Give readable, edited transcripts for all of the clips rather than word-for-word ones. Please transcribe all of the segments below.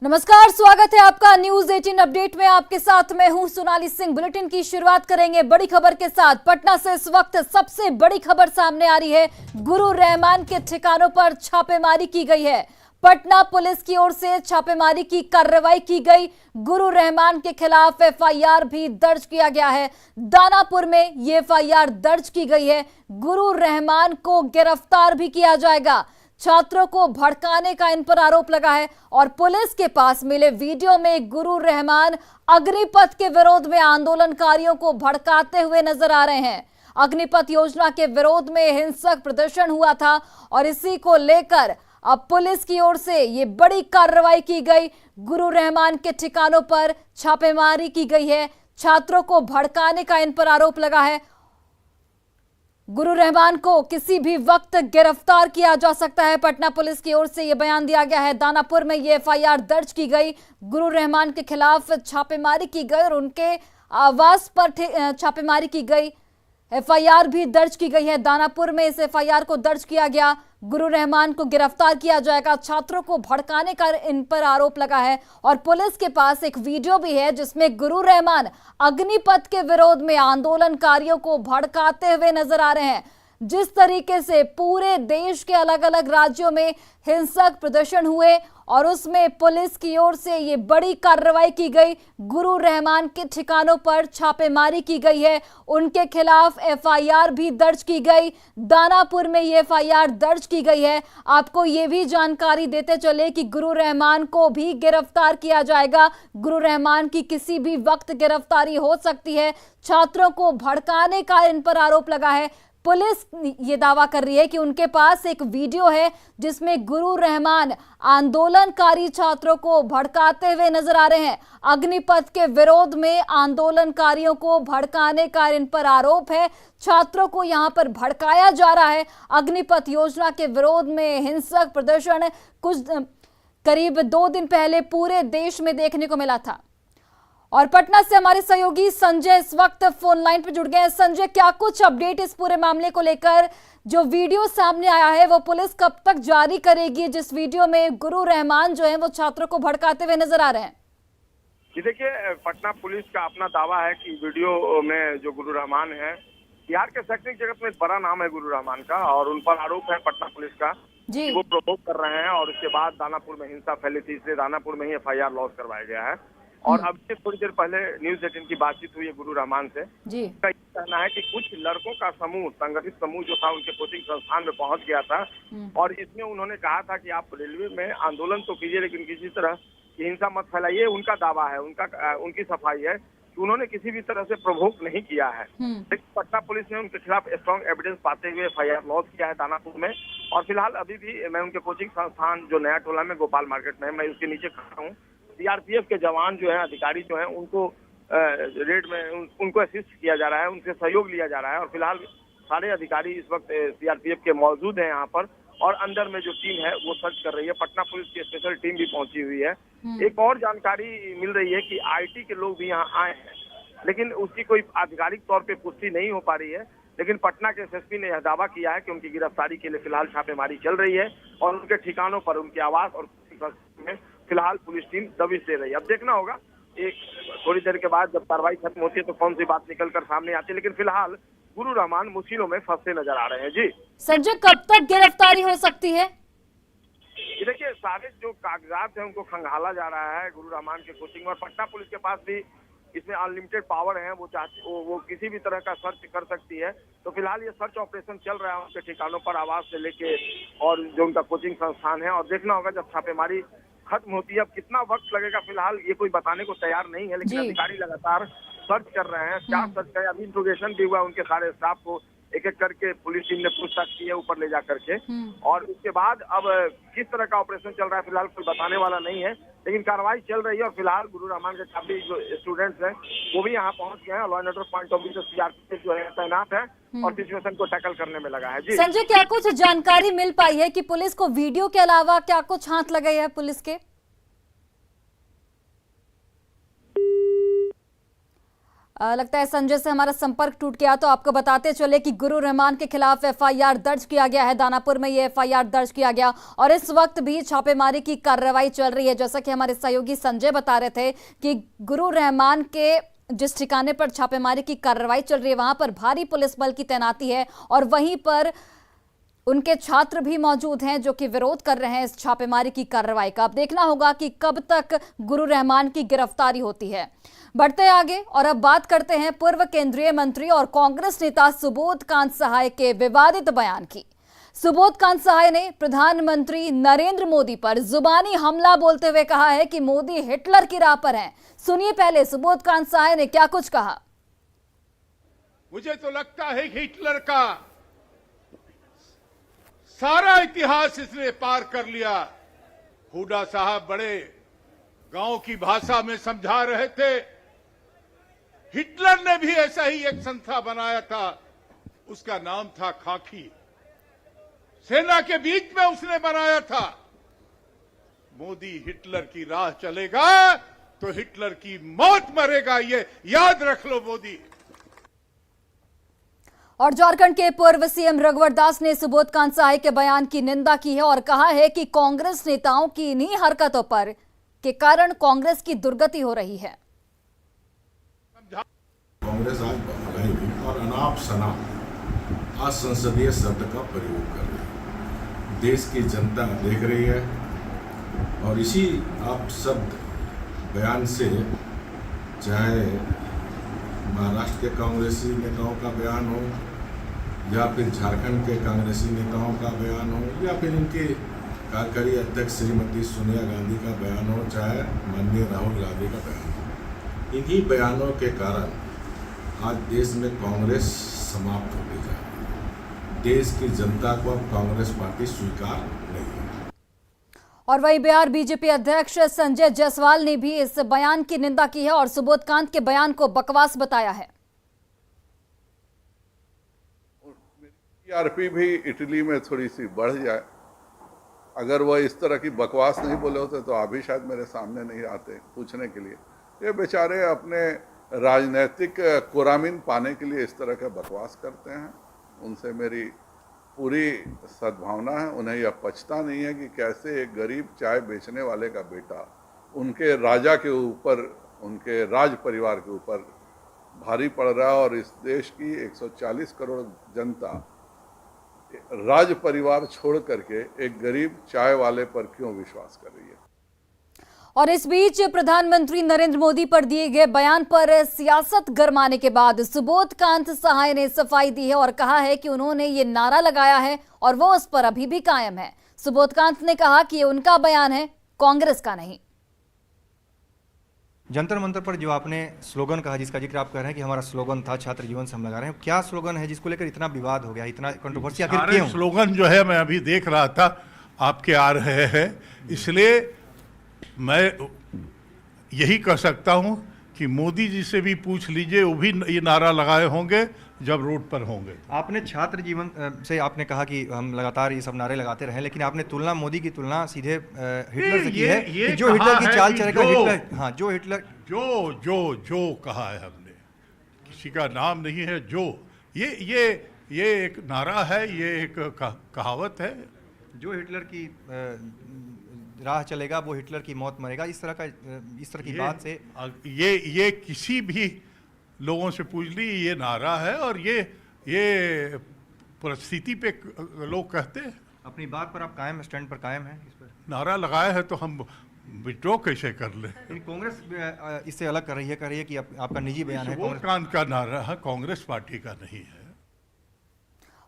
नमस्कार, स्वागत है आपका न्यूज 18 अपडेट में। आपके साथ मैं हूं सोनाली सिंह। बुलेटिन की शुरुआत करेंगे बड़ी खबर के साथ। पटना से इस वक्त सबसे बड़ी खबर सामने आ रही है। गुरु रहमान के ठिकानों पर छापेमारी की गई है। पटना पुलिस की ओर से छापेमारी की कार्रवाई की गई। गुरु रहमान के खिलाफ एफआईआर भी दर्ज किया गया है। दानापुर में ये एफआईआर दर्ज की गई है। गुरु रहमान को गिरफ्तार भी किया जाएगा। छात्रों को भड़काने का इन पर आरोप लगा है और पुलिस के पास मिले वीडियो में गुरु रहमान अग्निपथ के विरोध में आंदोलनकारियों को भड़काते हुए नजर आ रहे हैं। अग्निपथ योजना के विरोध में हिंसक प्रदर्शन हुआ था और इसी को लेकर अब पुलिस की ओर से ये बड़ी कार्रवाई की गई। गुरु रहमान के ठिकानों पर छापेमारी की गई है। छात्रों को भड़काने का इन पर आरोप लगा है। गुरु रहमान को किसी भी वक्त गिरफ्तार किया जा सकता है। पटना पुलिस की ओर से यह बयान दिया गया है। दानापुर में यह एफआईआर दर्ज की गई। गुरु रहमान के खिलाफ छापेमारी की गई और उनके आवास पर छापेमारी की गई। एफआईआर भी दर्ज की गई है। दानापुर में इस एफआईआर को दर्ज किया गया। गुरु रहमान को गिरफ्तार किया जाएगा। छात्रों को भड़काने का इन पर आरोप लगा है और पुलिस के पास एक वीडियो भी है जिसमें गुरु रहमान अग्निपथ के विरोध में आंदोलनकारियों को भड़काते हुए नजर आ रहे हैं। जिस तरीके से पूरे देश के अलग अलग राज्यों में हिंसक प्रदर्शन हुए और उसमें पुलिस की ओर से ये बड़ी कार्रवाई की गई। गुरु रहमान के ठिकानों पर छापेमारी की गई है। उनके खिलाफ एफआईआर भी दर्ज की गई। दानापुर में ये एफआईआर दर्ज की गई है। आपको ये भी जानकारी देते चले कि गुरु रहमान को भी गिरफ्तार किया जाएगा। गुरु रहमान की किसी भी वक्त गिरफ्तारी हो सकती है। छात्रों को भड़काने का इन पर आरोप लगा है। पुलिस ये दावा कर रही है कि उनके पास एक वीडियो है जिसमें गुरु रहमान आंदोलनकारी छात्रों को भड़काते हुए नजर आ रहे हैं। अग्निपथ के विरोध में आंदोलनकारियों को भड़काने का इन पर आरोप है। छात्रों को यहां पर भड़काया जा रहा है। अग्निपथ योजना के विरोध में हिंसक प्रदर्शन कुछ करीब 2 दिन पहले पूरे देश में देखने को मिला था। और पटना से हमारे सहयोगी संजय इस वक्त फोन लाइन पर जुड़ गए हैं। संजय, क्या कुछ अपडेट इस पूरे मामले को लेकर? जो वीडियो सामने आया है वो पुलिस कब तक जारी करेगी, जिस वीडियो में गुरु रहमान जो है वो छात्रों को भड़काते हुए नजर आ रहे हैं? देखिए, पटना पुलिस का अपना दावा है कि वीडियो में जो गुरु रहमान है, बिहार के शैक्षणिक जगत में एक बड़ा नाम है गुरु रहमान का और उन पर आरोप है पटना पुलिस का कि वो प्रोवोक कर रहे हैं और उसके बाद दानापुर में हिंसा फैली थी, इसलिए दानापुर में ही एफआईआर लॉन्च करवाया गया है। और अब से थोड़ी देर पहले न्यूज 18 की बातचीत हुई है गुरु रहमान से। उसका ये कहना है कि कुछ लड़कों का समूह, संगठित समूह जो था उनके कोचिंग संस्थान में पहुंच गया था और इसमें उन्होंने कहा था कि आप रेलवे में आंदोलन तो कीजिए लेकिन किसी तरह की हिंसा मत फैलाइए। उनका दावा है, उनकी सफाई है कि उन्होंने किसी भी तरह से प्रोवोक नहीं किया है। लेकिन पटना पुलिस ने उनके खिलाफ स्ट्रॉन्ग एविडेंस पाते हुए एफआईआर लॉन्च किया है दानापुर में। और फिलहाल अभी भी मैं उनके कोचिंग संस्थान जो नया टोला में गोपाल मार्केट में, मैं उसके नीचे खड़ा हूँ। सीआरपीएफ के जवान जो हैं, अधिकारी जो हैं, उनको रेड में उनको असिस्ट किया जा रहा है, उनसे सहयोग लिया जा रहा है और फिलहाल सारे अधिकारी इस वक्त सीआरपीएफ के मौजूद हैं यहाँ पर और अंदर में जो टीम है वो सर्च कर रही है। पटना पुलिस की स्पेशल टीम भी पहुंची हुई है। एक और जानकारी मिल रही है कि आईटी के लोग भी यहाँ आए हैं, लेकिन उसकी कोई आधिकारिक तौर पर पुष्टि नहीं हो पा रही है। लेकिन पटना के एसएसपी ने यह दावा किया है कि उनकी गिरफ्तारी के लिए फिलहाल छापेमारी चल रही है और उनके ठिकानों पर, उनके आवास और में फिलहाल पुलिस टीम दबिश दे रही है। अब देखना होगा एक थोड़ी देर के बाद जब कार्रवाई खत्म होती है तो कौन सी बात निकलकर सामने आती है, लेकिन फिलहाल गुरु रहमान मुश्किलों में फंसते नजर आ रहे हैं। जी संजय, कब तक गिरफ्तारी हो सकती है? देखिए, सारे जो कागजात हैं उनको खंगाला जा रहा है गुरु रहमान के कोचिंग और पटना पुलिस के पास भी इसमें अनलिमिटेड पावर है। वो किसी भी तरह का सर्च कर सकती है। तो फिलहाल ये सर्च ऑपरेशन चल रहा है उनके ठिकानों पर, आवास से लेके और जो उनका कोचिंग संस्थान है। और देखना होगा जब छापेमारी खत्म होती है। अब कितना वक्त लगेगा फिलहाल ये कोई बताने को तैयार नहीं है, लेकिन अधिकारी लगातार सर्च कर रहे हैं। क्या सर्च है, अभी इंट्रोगेशन भी हुआ उनके सारे स्टाफ को, एक एक करके पुलिस टीम ने पूछताछ की है ऊपर ले जा करके। और उसके बाद अब किस तरह का ऑपरेशन चल रहा है फिलहाल कोई बताने वाला नहीं है, लेकिन कार्रवाई चल रही है। और फिलहाल गुरु रहमान के काफी जो स्टूडेंट्स हैं वो भी यहाँ पहुंच गए हैं। Law and order point of view से सीआरपीएफ जो है तैनात है और सिचुएशन को टैकल करने में लगा है। जी संजय, क्या कुछ जानकारी मिल पाई है कि पुलिस को वीडियो के अलावा क्या कुछ हाथ लगे है पुलिस के? लगता है संजय से हमारा संपर्क टूट गया, तो आपको बताते चले कि गुरु रहमान के खिलाफ एफआईआर दर्ज किया गया है। दानापुर में ये एफआईआर दर्ज किया गया और इस वक्त भी छापेमारी की कार्रवाई चल रही है। जैसा कि हमारे सहयोगी संजय बता रहे थे कि गुरु रहमान के जिस ठिकाने पर छापेमारी की कार्रवाई चल रही है वहां पर भारी पुलिस बल की तैनाती है और वहीं पर उनके छात्र भी मौजूद हैं जो कि विरोध कर रहे हैं इस छापेमारी की कार्रवाई का। अब देखना होगा कि कब तक गुरु रहमान की गिरफ्तारी होती है। बढ़ते आगे और अब बात करते हैं पूर्व केंद्रीय मंत्री और कांग्रेस नेता सुबोध कांत सहाय के विवादित बयान की। सुबोध कांत सहाय ने प्रधानमंत्री नरेंद्र मोदी पर जुबानी हमला बोलते हुए कहा है कि मोदी हिटलर की राह पर हैं। सुनिए पहले सुबोध कांत सहाय ने क्या कुछ कहा। मुझे तो लगता है कि हिटलर का सारा इतिहास इसने पार कर लिया। हुड्डा साहब बड़े गांव की भाषा में समझा रहे थे। हिटलर ने भी ऐसा ही एक संस्था बनाया था, उसका नाम था खाकी। सेना के बीच में उसने बनाया था। मोदी हिटलर की राह चलेगा तो हिटलर की मौत मरेगा, ये याद रख लो मोदी। और झारखंड के पूर्व सीएम रघुवर दास ने सुबोध कांत सहाय के बयान की निंदा की है और कहा है कि कांग्रेस नेताओं की इन्हीं हरकतों पर के कारण कांग्रेस की दुर्गति हो रही है। कांग्रेस आज भगाई हुई और अनाप शनाप असंसदीय शब्द का प्रयोग कर रही है। देश की जनता देख रही है और इसी अपशब्द बयान से, चाहे महाराष्ट्र के कांग्रेसी नेताओं का बयान हो या फिर झारखंड के कांग्रेसी नेताओं का बयान हो या फिर इनके कार्यकारी अध्यक्ष श्रीमती सोनिया गांधी का बयान हो, चाहे माननीय राहुल गांधी का बयान हो, इन्हीं बयानों के कारण आज देश में कांग्रेस समाप्त होती जा रही है। देश की जनता को अब कांग्रेस पार्टी स्वीकार नहीं है। और वही बिहार बीजेपी अध्यक्ष संजय जायसवाल ने भी इस बयान की निंदा की है और सुबोध कांत के बयान को बकवास बताया है। टीआरपी भी इटली में थोड़ी सी बढ़ जाए। अगर वह इस तरह की बकवास नहीं बोले होते तो अभी शायद मेरे सामने नहीं आते पूछने के लिए। ये बेचारे अपने राजनीतिक कुरामीन पाने के लिए इस तरह का बकवास करते हैं। उनसे मेरी पूरी सद्भावना है। उन्हें यह पछता नहीं है कि कैसे एक गरीब चाय बेचने वाले का बेटा उनके राजा के ऊपर, उनके राज परिवार के ऊपर भारी पड़ रहा है और इस देश की 140 करोड़ जनता राज परिवार छोड़ करके एक गरीब चाय वाले पर क्यों विश्वास कर रही है। और इस बीच प्रधानमंत्री नरेंद्र मोदी पर दिए गए बयान पर सियासत गरमाने के बाद सुबोध कांत सहाय ने सफाई दी है और कहा है कि उन्होंने ये नारा लगाया है और वो उस पर अभी भी कायम है। सुबोध कांत ने कहा कि ये उनका बयान है, कांग्रेस का नहीं। जंतर मंतर पर जो आपने स्लोगन कहा, जिसका जिक्र आप कर रहे हैं कि हमारा स्लोगन था छात्र जीवन से हम लगा रहे हैं, क्या स्लोगन है जिसको लेकर इतना विवाद हो गया, इतना कंट्रोवर्सी आखिर क्यों? स्लोगन जो है मैं अभी देख रहा था आपके आ रहे हैं, इसलिए मैं यही कह सकता हूं कि मोदी जी से भी पूछ लीजिए, वो भी ये नारा लगाए होंगे जब रोड पर होंगे। आपने छात्र जीवन से आपने कहा कि हम लगातार ये सब नारे लगाते रहे, लेकिन आपने तुलना, मोदी की तुलना सीधे हिटलर से की है कि जो हिटलर की चाल चलेगा, हिटलर, हाँ, जो हिटलर, जो कहा है हमने, किसी का नाम नहीं है। जो ये एक नारा है, ये एक कहावत है। जो हिटलर की राह चलेगा वो हिटलर की मौत मरेगा, इस तरह की बात से ये किसी भी लोगों से पूछ ली, ये नारा है और ये परिस्थिति पे लोग कहते हैं। अपनी बात पर आप कायम, स्टैंड पर कायम हैं? इस पर नारा लगाया है तो हम विड्रॉ कैसे कर ले? कांग्रेस इससे अलग कर रही है कि आपका निजी बयान है। वो कांत का नारा है, कांग्रेस पार्टी का नहीं है।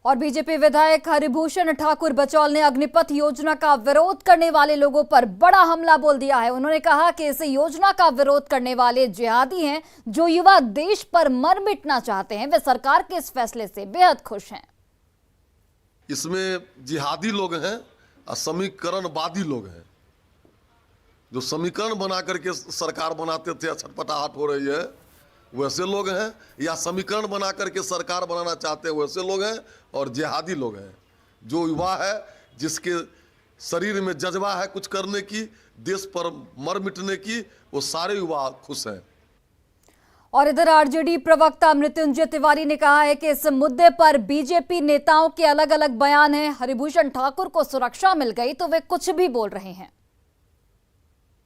और बीजेपी विधायक हरिभूषण ठाकुर बचौल ने अग्निपथ योजना का विरोध करने वाले लोगों पर बड़ा हमला बोल दिया है। उन्होंने कहा कि इस योजना का विरोध करने वाले जिहादी हैं। जो युवा देश पर मर मिटना चाहते हैं वे सरकार के इस फैसले से बेहद खुश हैं। इसमें जिहादी लोग हैं और समीकरणवादी लोग हैं। जो समीकरण बना करके सरकार बनाते थे, छटपटाहट हो रही है, वैसे लोग हैं, या समीकरण बना करके सरकार बनाना चाहते हैं वैसे लोग हैं, और जिहादी लोग हैं। जो युवा है, जिसके शरीर में जज्बा है कुछ करने की, देश पर मर मिटने की, वो सारे युवा खुश हैं। और इधर आरजेडी प्रवक्ता मृत्युंजय तिवारी ने कहा है कि इस मुद्दे पर बीजेपी नेताओं के अलग अलग बयान हैं। हरिभूषण ठाकुर को सुरक्षा मिल गई तो वे कुछ भी बोल रहे हैं।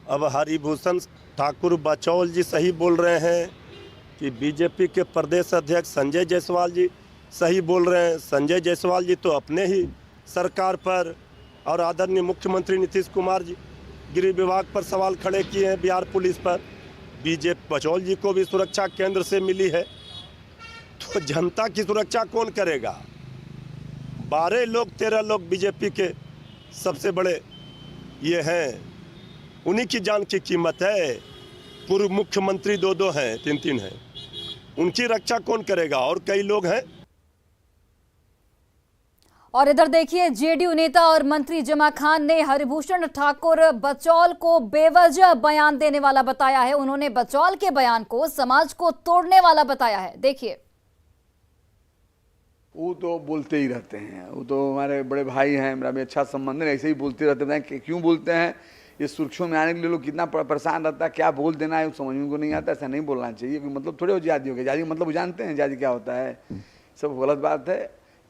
अब हरिभूषण ठाकुर बचौल जी सही बोल रहे हैं कि बीजेपी के प्रदेश अध्यक्ष संजय जायसवाल जी सही बोल रहे हैं। संजय जायसवाल जी तो अपने ही सरकार पर और आदरणीय मुख्यमंत्री नीतीश कुमार जी गृह विभाग पर सवाल खड़े किए हैं, बिहार पुलिस पर। बीजेपी बचौल जी को भी सुरक्षा केंद्र से मिली है, तो जनता की सुरक्षा कौन करेगा? 12 लोग 13 लोग बीजेपी के सबसे बड़े ये हैं, उन्हीं की जान की कीमत है। पूर्व मुख्यमंत्री 2 हैं, 3 हैं, उनकी रक्षा कौन करेगा? और कई लोग हैं। और इधर देखिए, जेडीयू नेता और मंत्री जमा खान ने हरिभूषण ठाकुर बचौल को बेवजह बयान देने वाला बताया है। उन्होंने बचौल के बयान को समाज को तोड़ने वाला बताया है। देखिए, वो तो बोलते ही रहते हैं, वो तो हमारे बड़े भाई हैं, मेरा भी अच्छा संबंध है, ऐसे ही बोलते रहते हैं। क्यों बोलते हैं? ये सुर्खियों में आने के लिए लोग कितना परेशान रहता है, क्या बोल देना है समझ में को नहीं आता। ऐसा नहीं बोलना चाहिए, मतलब थोड़े हो जाती हो गई जाति, मतलब जानते हैं जाति क्या होता है, सब गलत बात है।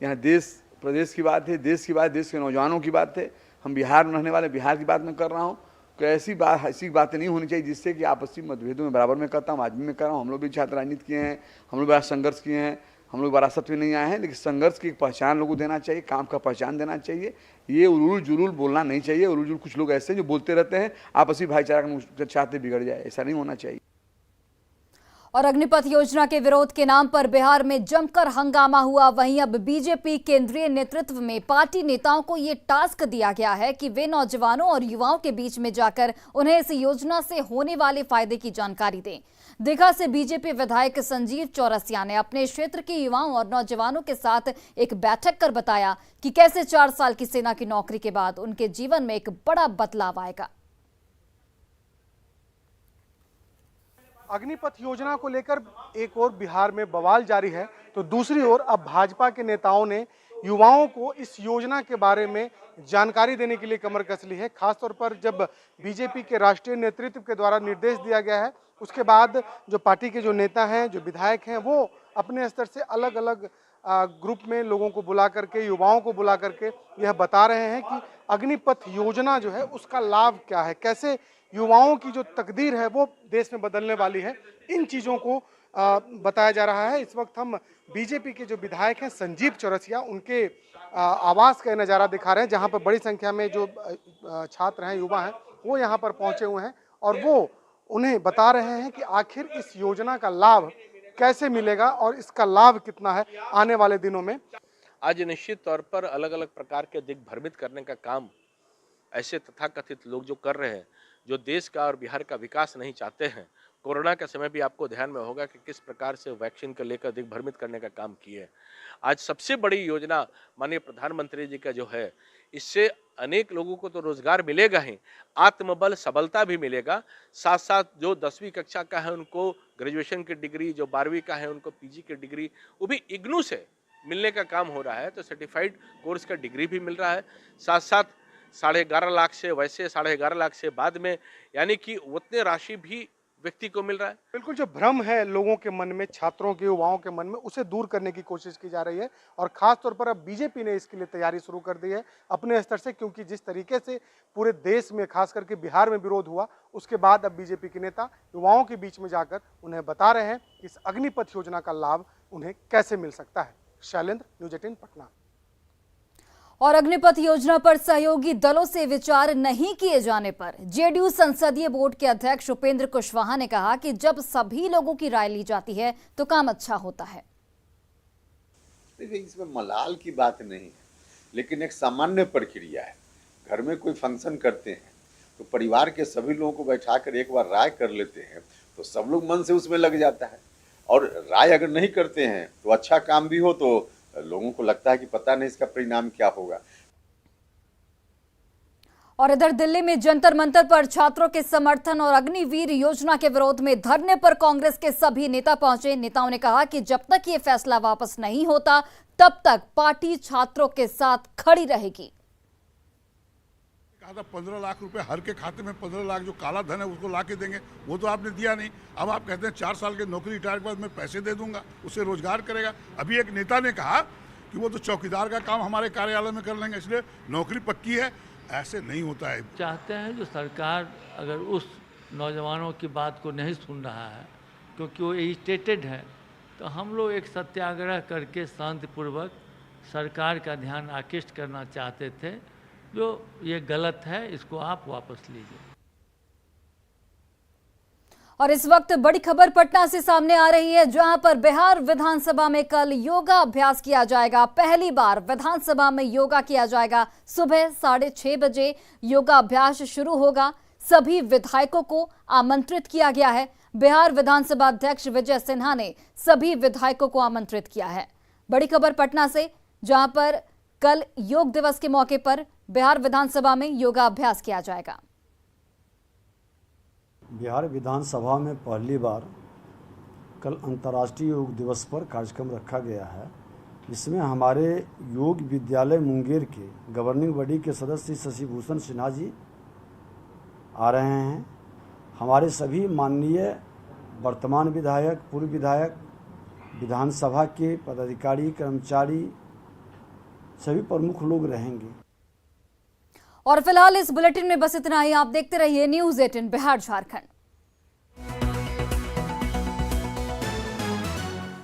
यहाँ देश प्रदेश की बात है, देश की बात, देश के नौजवानों की बात है। हम बिहार में रहने वाले, बिहार की बात मैं कर रहा हूँ। तो ऐसी बातें नहीं होनी चाहिए जिससे कि आपसी मतभेदों में बराबर में करता हूँ, आज भी मैं कर रहा हूँ। हम लोग भी छात्र राजनीति किए हैं, हम लोग बड़ा संघर्ष किए हैं, हम लोग विरासत में नहीं आए हैं, लेकिन संघर्ष की पहचान लोगों को देना चाहिए, काम का पहचान देना चाहिए। ये उलूल जुलूल बोलना नहीं चाहिए। उलूल जुलूल कुछ लोग ऐसे जो बोलते रहते हैं, आपसी भाईचारा का चाहते बिगड़ जाए, ऐसा नहीं होना चाहिए। और अग्निपथ योजना के विरोध के नाम पर बिहार में जमकर हंगामा हुआ। वहीं अब बीजेपी केंद्रीय नेतृत्व में पार्टी नेताओं को ये टास्क दिया गया है कि वे नौजवानों और युवाओं के बीच में जाकर उन्हें इस योजना से होने वाले फायदे की जानकारी दें। दीघा से बीजेपी विधायक संजीव चौरसिया ने अपने क्षेत्र के युवाओं और नौजवानों के साथ एक बैठक कर बताया कि कैसे 4 साल की सेना की नौकरी के बाद उनके जीवन में एक बड़ा बदलाव आएगा। अग्निपथ योजना को लेकर एक ओर बिहार में बवाल जारी है, तो दूसरी ओर अब भाजपा के नेताओं ने युवाओं को इस योजना के बारे में जानकारी देने के लिए कमर कस ली है। खासतौर पर जब बीजेपी के राष्ट्रीय नेतृत्व के द्वारा निर्देश दिया गया है, उसके बाद जो पार्टी के जो नेता हैं, जो विधायक हैं, वो अपने स्तर से अलग अलग ग्रुप में लोगों को बुला करके, युवाओं को बुला करके यह बता रहे हैं कि अग्निपथ योजना जो है उसका लाभ क्या है, कैसे युवाओं की जो तकदीर है वो देश में बदलने वाली है। इन चीज़ों को बताया जा रहा है। इस वक्त हम बीजेपी के जो विधायक हैं संजीव चौरसिया, उनके आवास का नज़ारा दिखा रहे हैं, जहां पर बड़ी संख्या में जो छात्र हैं, युवा हैं, वो यहां पर पहुंचे हुए हैं और वो उन्हें बता रहे हैं कि आखिर इस योजना का लाभ कैसे मिलेगा और इसका लाभ कितना है आने वाले दिनों में। आज निश्चित तौर पर अलग अलग प्रकार के दिग्भ्रमित करने का काम ऐसे तथाकथित लोग जो कर रहे हैं, जो देश का और बिहार का विकास नहीं चाहते हैं। कोरोना के समय भी आपको ध्यान में होगा कि किस प्रकार से वैक्सीन को लेकर दिग्भ्रमित करने का काम किए। आज सबसे बड़ी योजना माननीय प्रधानमंत्री जी का जो है, इससे अनेक लोगों को तो रोजगार मिलेगा ही, आत्मबल सबलता भी मिलेगा। साथ साथ जो 10वीं कक्षा का है उनको ग्रेजुएशन की डिग्री, जो 12वीं का है उनको पीजी की डिग्री, वो भी इग्नू से मिलने का काम हो रहा है। तो सर्टिफाइड कोर्स का डिग्री भी मिल रहा है। साथ साथ 11.5 लाख से, वैसे 11.5 लाख से बाद में, यानी कि उतने राशि भी व्यक्ति को मिल रहा है। बिल्कुल, जो भ्रम है लोगों के मन में, छात्रों के, युवाओं के मन में, उसे दूर करने की कोशिश की जा रही है। और खास तौर पर अब बीजेपी ने इसके लिए तैयारी शुरू कर दी है अपने स्तर से, क्योंकि जिस तरीके से पूरे देश में, खास करके बिहार में विरोध हुआ, उसके बाद अब बीजेपी के नेता युवाओं के बीच में जाकर उन्हें बता रहे हैं कि इस अग्निपथ योजना का लाभ उन्हें कैसे मिल सकता है। शैलेंद्र, न्यूज़ 18 पटना। और अग्निपथ योजना पर सहयोगी दलों से विचार नहीं किए जाने पर जेडीयू संसदीय बोर्ड के अध्यक्ष उपेंद्र कुशवाहा ने कहा कि जब सभी लोगों की राय ली जाती है तो काम अच्छा होता है। देखिए, इसमें मलाल की बात नहीं है, लेकिन एक सामान्य प्रक्रिया है। घर में कोई फंक्शन करते हैं तो परिवार के सभी लोगों को बैठाकर एक बार राय कर लेते हैं, तो सब लोग मन से उसमें लग जाता है। और राय अगर नहीं करते हैं तो अच्छा काम भी हो तो लोगों को लगता है कि पता नहीं इसका परिणाम क्या होगा। और इधर दिल्ली में जंतर मंतर पर छात्रों के समर्थन और अग्निवीर योजना के विरोध में धरने पर कांग्रेस के सभी नेता पहुंचे। नेताओं ने कहा कि जब तक ये फैसला वापस नहीं होता तब तक पार्टी छात्रों के साथ खड़ी रहेगी। कहा था 15 लाख रुपए हर के खाते में 15 लाख जो काला धन है उसको ला के देंगे, वो तो आपने दिया नहीं। अब आप कहते हैं 4 साल के नौकरी रिटायर के बाद मैं पैसे दे दूंगा, उससे रोजगार करेगा। अभी एक नेता ने कहा कि वो तो चौकीदार का काम हमारे कार्यालय में कर लेंगे, इसलिए नौकरी पक्की है। ऐसे नहीं होता है। चाहते हैं जो सरकार अगर उस नौजवानों की बात को नहीं सुन रहा है क्योंकि वो इरिटेटेड है, तो हम लोग एक सत्याग्रह करके शांतिपूर्वक सरकार का ध्यान आकृष्ट करना चाहते थे। जो ये गलत है, इसको आप वापस लीजिए। और इस वक्त बड़ी खबर पटना से सामने आ रही है, जहां पर बिहार विधानसभा में कल योगा अभ्यास किया जाएगा। पहली बार विधानसभा में योगा किया जाएगा। सुबह 6:30 बजे योगा अभ्यास शुरू होगा। सभी विधायकों को आमंत्रित किया गया है। बिहार विधानसभा अध्यक्ष विजय सिन्हा ने सभी विधायकों को आमंत्रित किया है। बड़ी खबर पटना से, जहां पर कल योग दिवस के मौके पर बिहार विधानसभा में योगा अभ्यास किया जाएगा। बिहार विधानसभा में पहली बार कल अंतर्राष्ट्रीय योग दिवस पर कार्यक्रम रखा गया है। इसमें हमारे योग विद्यालय मुंगेर के गवर्निंग बॉडी के सदस्य शशिभूषण सिन्हा जी आ रहे हैं। हमारे सभी माननीय वर्तमान विधायक, पूर्व विधायक, विधानसभा के पदाधिकारी, कर्मचारी, सभी प्रमुख लोग रहेंगे। और फिलहाल इस बुलेटिन में बस इतना ही। आप देखते रहिए न्यूज़ 18 बिहार झारखंड।